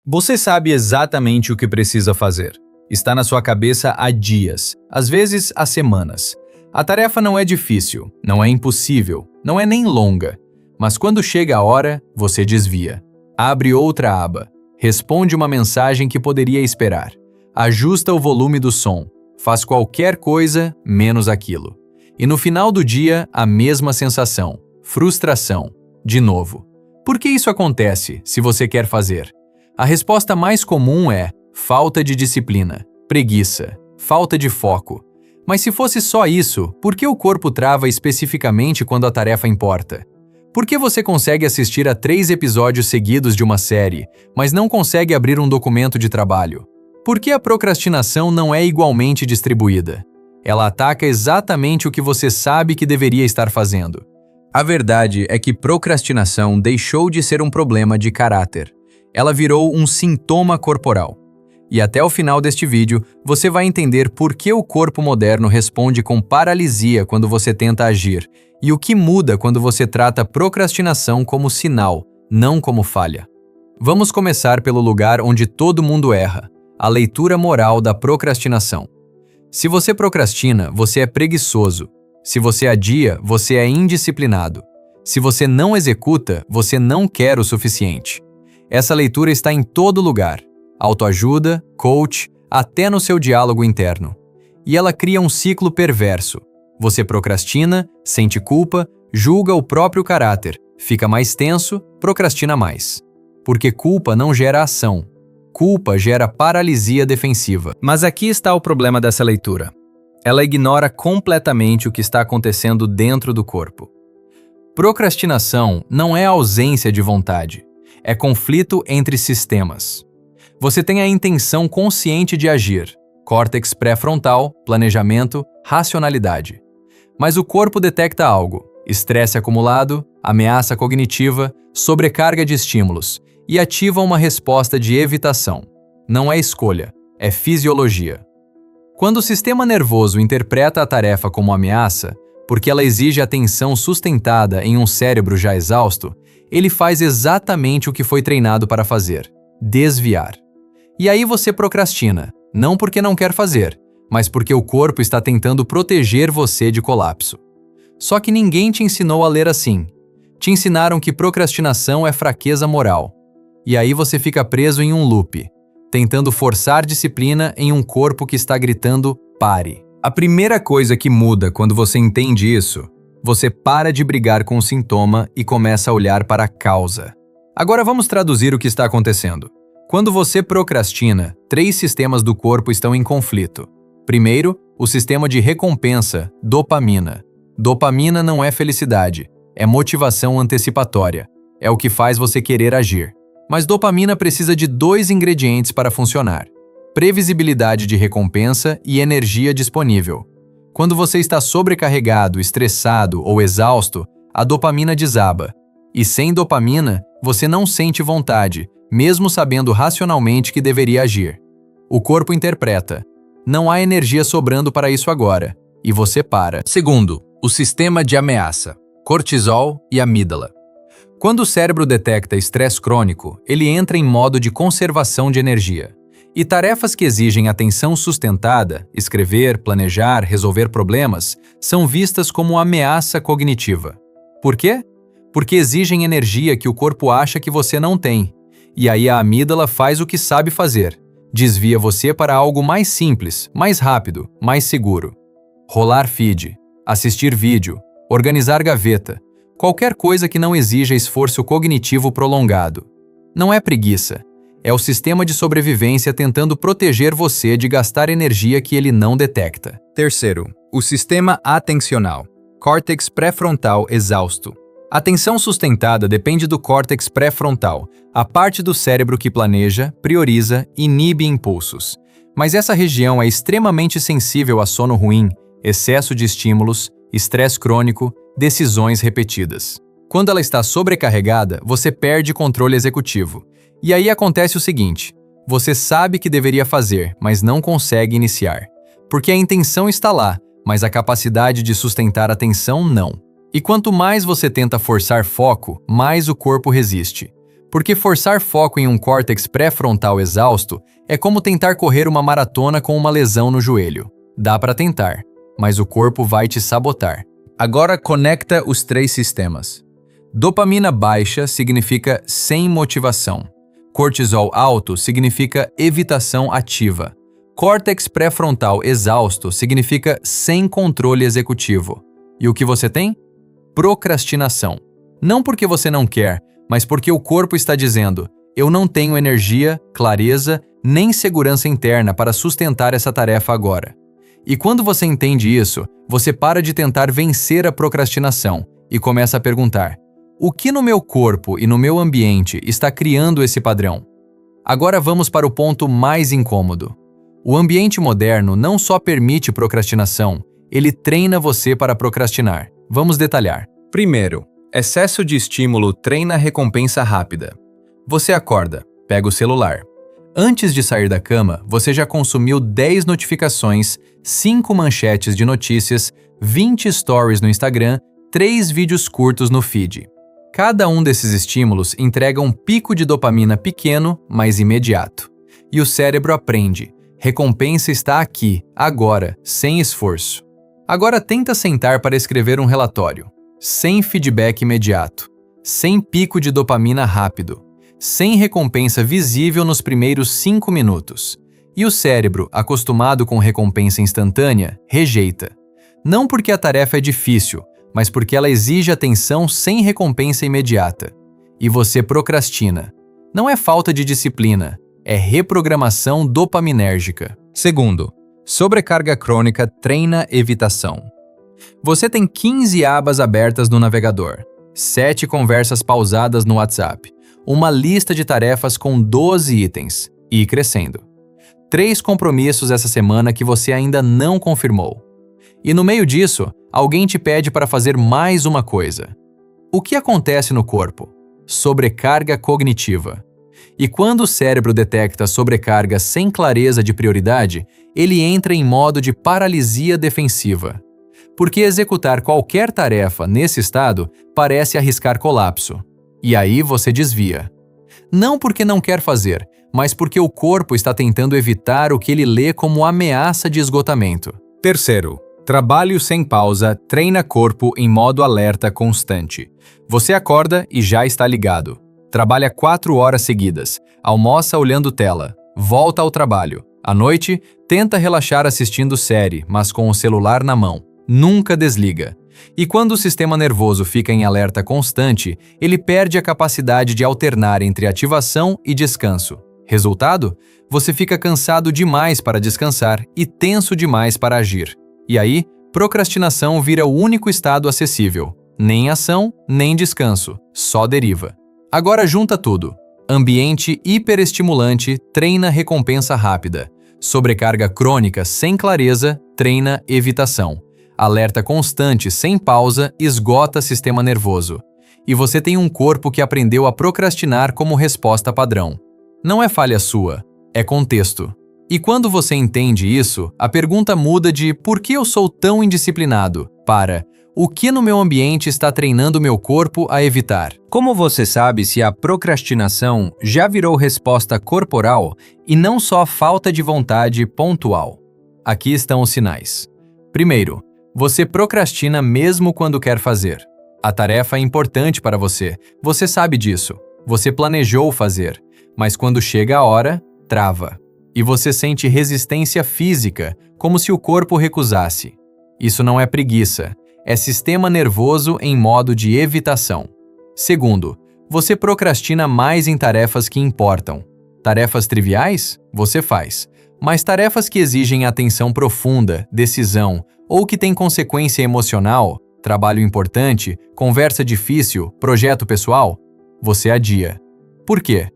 Você sabe exatamente o que precisa fazer. Está na sua cabeça há dias, às vezes há semanas. A tarefa não é difícil, não é impossível, não é nem longa. Mas quando chega a hora, você desvia. Abre outra aba. Responde uma mensagem que poderia esperar. Ajusta o volume do som. Faz qualquer coisa menos aquilo. E no final do dia, a mesma sensação. Frustração. De novo. Por que isso acontece, se você quer fazer? A resposta mais comum é falta de disciplina, preguiça, falta de foco. Mas se fosse só isso, por que o corpo trava especificamente quando a tarefa importa? Por que você consegue assistir a 3 episódios seguidos de uma série, mas não consegue abrir um documento de trabalho? Por que a procrastinação não é igualmente distribuída? Ela ataca exatamente o que você sabe que deveria estar fazendo. A verdade é que procrastinação deixou de ser um problema de caráter. Ela virou um sintoma corporal. E até o final deste vídeo, você vai entender por que o corpo moderno responde com paralisia quando você tenta agir e o que muda quando você trata a procrastinação como sinal, não como falha. Vamos começar pelo lugar onde todo mundo erra, a leitura moral da procrastinação. Se você procrastina, você é preguiçoso. Se você adia, você é indisciplinado. Se você não executa, você não quer o suficiente. Essa leitura está em todo lugar. Autoajuda, coach, até no seu diálogo interno. E ela cria um ciclo perverso. Você procrastina, sente culpa, julga o próprio caráter, fica mais tenso, procrastina mais. Porque culpa não gera ação. Culpa gera paralisia defensiva. Mas aqui está o problema dessa leitura. Ela ignora completamente o que está acontecendo dentro do corpo. Procrastinação não é ausência de vontade. É conflito entre sistemas. Você tem a intenção consciente de agir, córtex pré-frontal, planejamento, racionalidade. Mas o corpo detecta algo, estresse acumulado, ameaça cognitiva, sobrecarga de estímulos, e ativa uma resposta de evitação. Não é escolha, é fisiologia. Quando o sistema nervoso interpreta a tarefa como ameaça, porque ela exige atenção sustentada em um cérebro já exausto, ele faz exatamente o que foi treinado para fazer: desviar. E aí você procrastina, não porque não quer fazer, mas porque o corpo está tentando proteger você de colapso. Só que ninguém te ensinou a ler assim. Te ensinaram que procrastinação é fraqueza moral. E aí você fica preso em um loop, tentando forçar disciplina em um corpo que está gritando pare. A primeira coisa que muda quando você entende isso, você para de brigar com o sintoma e começa a olhar para a causa. Agora vamos traduzir o que está acontecendo. Quando você procrastina, 3 sistemas do corpo estão em conflito. Primeiro, o sistema de recompensa, dopamina. Dopamina não é felicidade, é motivação antecipatória. É o que faz você querer agir. Mas dopamina precisa de 2 ingredientes para funcionar: previsibilidade de recompensa e energia disponível. Quando você está sobrecarregado, estressado ou exausto, a dopamina desaba. E sem dopamina, você não sente vontade, mesmo sabendo racionalmente que deveria agir. O corpo interpreta: não há energia sobrando para isso agora, e você para. Segundo, o sistema de ameaça, cortisol e amígdala. Quando o cérebro detecta estresse crônico, ele entra em modo de conservação de energia. E tarefas que exigem atenção sustentada, escrever, planejar, resolver problemas, são vistas como ameaça cognitiva. Por quê? Porque exigem energia que o corpo acha que você não tem. E aí a amígdala faz o que sabe fazer. Desvia você para algo mais simples, mais rápido, mais seguro. Rolar feed, assistir vídeo, organizar gaveta, qualquer coisa que não exija esforço cognitivo prolongado. Não é preguiça. É o sistema de sobrevivência tentando proteger você de gastar energia que ele não detecta. Terceiro, o sistema atencional, córtex pré-frontal exausto. A atenção sustentada depende do córtex pré-frontal, a parte do cérebro que planeja, prioriza e inibe impulsos. Mas essa região é extremamente sensível a sono ruim, excesso de estímulos, estresse crônico, decisões repetidas. Quando ela está sobrecarregada, você perde controle executivo. E aí acontece o seguinte: você sabe que deveria fazer, mas não consegue iniciar. Porque a intenção está lá, mas a capacidade de sustentar a atenção não. E quanto mais você tenta forçar foco, mais o corpo resiste. Porque forçar foco em um córtex pré-frontal exausto é como tentar correr uma maratona com uma lesão no joelho. Dá para tentar, mas o corpo vai te sabotar. Agora conecta os 3 sistemas. Dopamina baixa significa sem motivação. Cortisol alto significa evitação ativa. Córtex pré-frontal exausto significa sem controle executivo. E o que você tem? Procrastinação. Não porque você não quer, mas porque o corpo está dizendo: eu não tenho energia, clareza, nem segurança interna para sustentar essa tarefa agora. E quando você entende isso, você para de tentar vencer a procrastinação e começa a perguntar: o que no meu corpo e no meu ambiente está criando esse padrão? Agora vamos para o ponto mais incômodo. O ambiente moderno não só permite procrastinação, ele treina você para procrastinar. Vamos detalhar. Primeiro, excesso de estímulo treina a recompensa rápida. Você acorda, pega o celular. Antes de sair da cama, você já consumiu 10 notificações, 5 manchetes de notícias, 20 stories no Instagram, 3 vídeos curtos no feed. Cada um desses estímulos entrega um pico de dopamina pequeno, mas imediato. E o cérebro aprende: recompensa está aqui, agora, sem esforço. Agora tenta sentar para escrever um relatório. Sem feedback imediato, sem pico de dopamina rápido, sem recompensa visível nos primeiros 5 minutos. E o cérebro, acostumado com recompensa instantânea, rejeita. Não porque a tarefa é difícil, mas porque ela exige atenção sem recompensa imediata. E você procrastina. Não é falta de disciplina, é reprogramação dopaminérgica. Segundo, sobrecarga crônica treina evitação. Você tem 15 abas abertas no navegador, 7 conversas pausadas no WhatsApp, uma lista de tarefas com 12 itens, e crescendo. 3 compromissos essa semana que você ainda não confirmou. E no meio disso, alguém te pede para fazer mais uma coisa. O que acontece no corpo? Sobrecarga cognitiva. E quando o cérebro detecta sobrecarga sem clareza de prioridade, ele entra em modo de paralisia defensiva. Porque executar qualquer tarefa nesse estado parece arriscar colapso. E aí você desvia. Não porque não quer fazer, mas porque o corpo está tentando evitar o que ele lê como ameaça de esgotamento. Terceiro, trabalho sem pausa treina corpo em modo alerta constante. Você acorda e já está ligado. Trabalha 4 horas seguidas, almoça olhando tela, volta ao trabalho. À noite, tenta relaxar assistindo série, mas com o celular na mão. Nunca desliga. E quando o sistema nervoso fica em alerta constante, ele perde a capacidade de alternar entre ativação e descanso. Resultado? Você fica cansado demais para descansar e tenso demais para agir. E aí, procrastinação vira o único estado acessível. Nem ação, nem descanso, só deriva. Agora junta tudo. Ambiente hiperestimulante treina recompensa rápida. Sobrecarga crônica sem clareza treina evitação. Alerta constante sem pausa esgota sistema nervoso. E você tem um corpo que aprendeu a procrastinar como resposta padrão. Não é falha sua, é contexto. E quando você entende isso, a pergunta muda de por que eu sou tão indisciplinado para o que no meu ambiente está treinando meu corpo a evitar. Como você sabe se a procrastinação já virou resposta corporal e não só falta de vontade pontual? Aqui estão os sinais. Primeiro, você procrastina mesmo quando quer fazer. A tarefa é importante para você, você sabe disso, você planejou fazer, mas quando chega a hora, trava. E você sente resistência física, como se o corpo recusasse. Isso não é preguiça, é sistema nervoso em modo de evitação. Segundo, você procrastina mais em tarefas que importam. Tarefas triviais? Você faz. Mas tarefas que exigem atenção profunda, decisão, ou que têm consequência emocional, trabalho importante, conversa difícil, projeto pessoal, você adia. Por quê?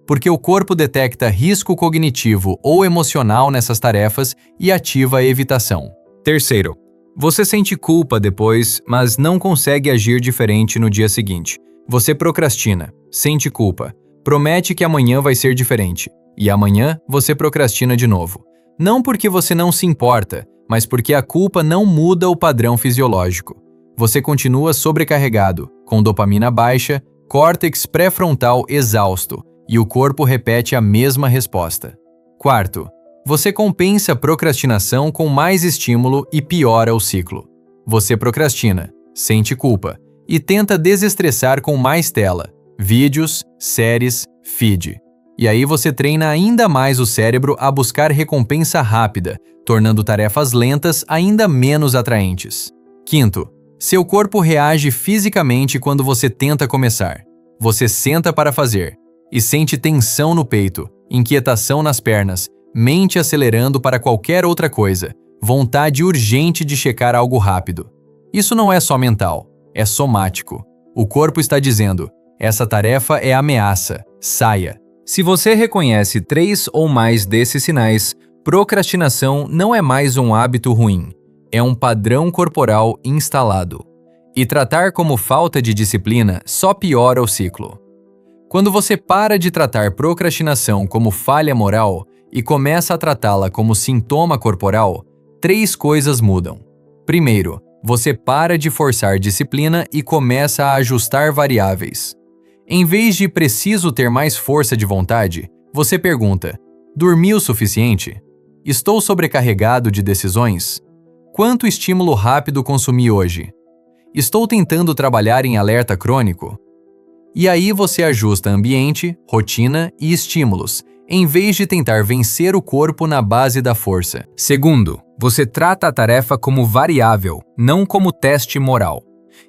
Porque o corpo detecta risco cognitivo ou emocional nessas tarefas e ativa a evitação. Terceiro, você sente culpa depois, mas não consegue agir diferente no dia seguinte. Você procrastina, sente culpa, promete que amanhã vai ser diferente, e amanhã você procrastina de novo. Não porque você não se importa, mas porque a culpa não muda o padrão fisiológico. Você continua sobrecarregado, com dopamina baixa, córtex pré-frontal exausto e o corpo repete a mesma resposta. Quarto, você compensa a procrastinação com mais estímulo e piora o ciclo. Você procrastina, sente culpa e tenta desestressar com mais tela, vídeos, séries, feed. E aí você treina ainda mais o cérebro a buscar recompensa rápida, tornando tarefas lentas ainda menos atraentes. Quinto, seu corpo reage fisicamente quando você tenta começar. Você senta para fazer e sente tensão no peito, inquietação nas pernas, mente acelerando para qualquer outra coisa, vontade urgente de checar algo rápido. Isso não é só mental, é somático. O corpo está dizendo: essa tarefa é ameaça, saia. Se você reconhece 3 ou mais desses sinais, procrastinação não é mais um hábito ruim, é um padrão corporal instalado. E tratar como falta de disciplina só piora o ciclo. Quando você para de tratar procrastinação como falha moral e começa a tratá-la como sintoma corporal, 3 coisas mudam. Primeiro, você para de forçar disciplina e começa a ajustar variáveis. Em vez de preciso ter mais força de vontade, você pergunta: dormi o suficiente? Estou sobrecarregado de decisões? Quanto estímulo rápido consumi hoje? Estou tentando trabalhar em alerta crônico? E aí você ajusta ambiente, rotina e estímulos, em vez de tentar vencer o corpo na base da força. Segundo, você trata a tarefa como variável, não como teste moral.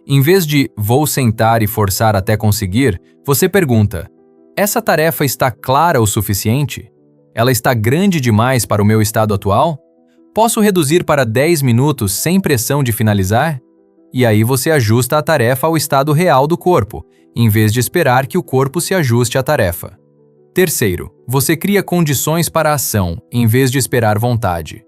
Em vez de vou sentar e forçar até conseguir, você pergunta: essa tarefa está clara o suficiente? Ela está grande demais para o meu estado atual? Posso reduzir para 10 minutos sem pressão de finalizar? E aí você ajusta a tarefa ao estado real do corpo, em vez de esperar que o corpo se ajuste à tarefa. Terceiro, você cria condições para a ação, em vez de esperar vontade.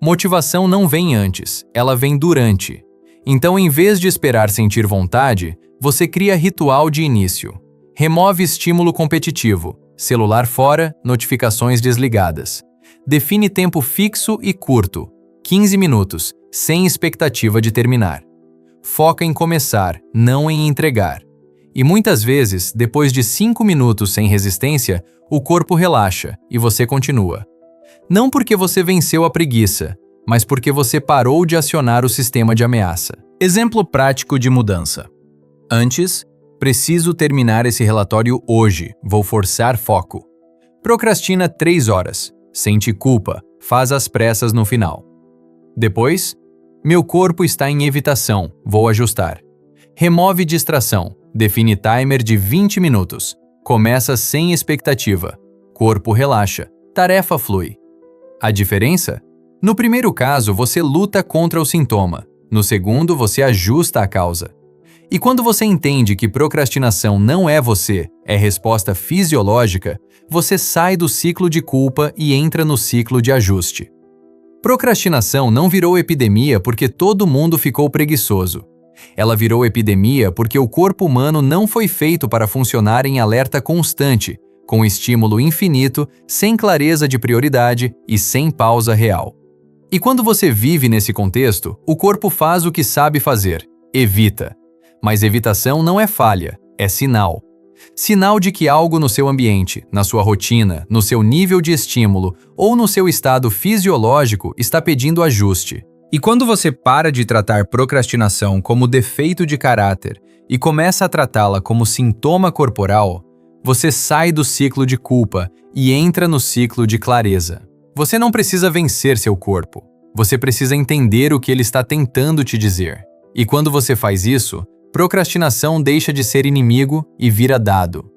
Motivação não vem antes, ela vem durante. Então, em vez de esperar sentir vontade, você cria ritual de início. Remove estímulo competitivo, celular fora, notificações desligadas. Define tempo fixo e curto, 15 minutos, sem expectativa de terminar. Foca em começar, não em entregar. E muitas vezes, depois de 5 minutos sem resistência, o corpo relaxa e você continua. Não porque você venceu a preguiça, mas porque você parou de acionar o sistema de ameaça. Exemplo prático de mudança. Antes, preciso terminar esse relatório hoje, vou forçar foco. Procrastina 3 horas, sente culpa, faz as pressas no final. Depois, meu corpo está em evitação, vou ajustar. Remove distração, define timer de 20 minutos, começa sem expectativa, corpo relaxa, tarefa flui. A diferença? No primeiro caso, você luta contra o sintoma. No segundo, você ajusta a causa. E quando você entende que procrastinação não é você, é resposta fisiológica, você sai do ciclo de culpa e entra no ciclo de ajuste. Procrastinação não virou epidemia porque todo mundo ficou preguiçoso. Ela virou epidemia porque o corpo humano não foi feito para funcionar em alerta constante, com estímulo infinito, sem clareza de prioridade e sem pausa real. E quando você vive nesse contexto, o corpo faz o que sabe fazer, evita. Mas evitação não é falha, é sinal. Sinal de que algo no seu ambiente, na sua rotina, no seu nível de estímulo ou no seu estado fisiológico está pedindo ajuste. E quando você para de tratar procrastinação como defeito de caráter e começa a tratá-la como sintoma corporal, você sai do ciclo de culpa e entra no ciclo de clareza. Você não precisa vencer seu corpo. Você precisa entender o que ele está tentando te dizer. E quando você faz isso, procrastinação deixa de ser inimigo e vira dado.